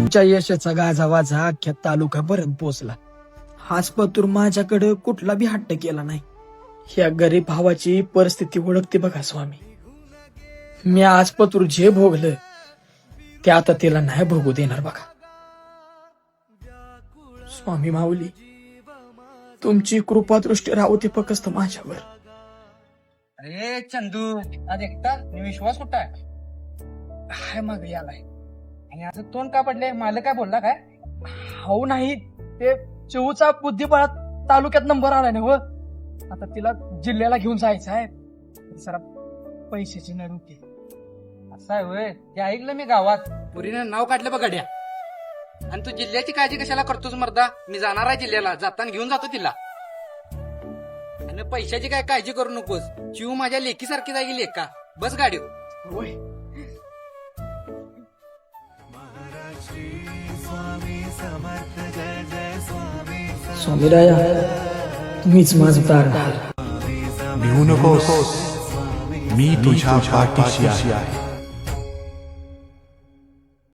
तुमच्या यशाचा गाजावाजा अख्ख्या तालुक्यापर्यंत पोहोचला. हाच पतूर माझ्याकडे कुठला बी हट्ट केला नाही. ह्या गरीब भावाची परिस्थिती ओळखते बघा स्वामी. मी आज पतूर जे भोगलं ते आता तिला नाही भोगू देणार बघा. स्वामी माऊली, तुमची कृपादृष्टी राहू दे फक्त माझ्यावर. अरे चंदू, आज एकटा विश्वास कुठं आहे? हाय माग यालाय आणि आता तोंड का पडले? मला काय बोलला काय? हो नाही, ते चिवूचा बुद्धिबळात तालुक्यात नंबर आलाय ना. आता तिला जिल्ह्याला घेऊन जायचं आहे. जरा पैशाची नडुकी. असं आहे होय? ते ऐकलं मी गावात. पुरीनं नाव काढलं बघ गड्या. आणि तू जिल्ह्याची काळजी कशाला करतोस मर्दा? मी जाणार आहे जिल्ह्याला, जाताना घेऊन जातो तिला. आणि पैशाची काय काळजी करू नकोस. चिव माझ्या लेकीसारखी जागी लेका. बस गाडी. होय. स्वामीराया, तुम्हीच माझं तारण. भिवू नकोस, मी तुझ्या पाठीशी आहे.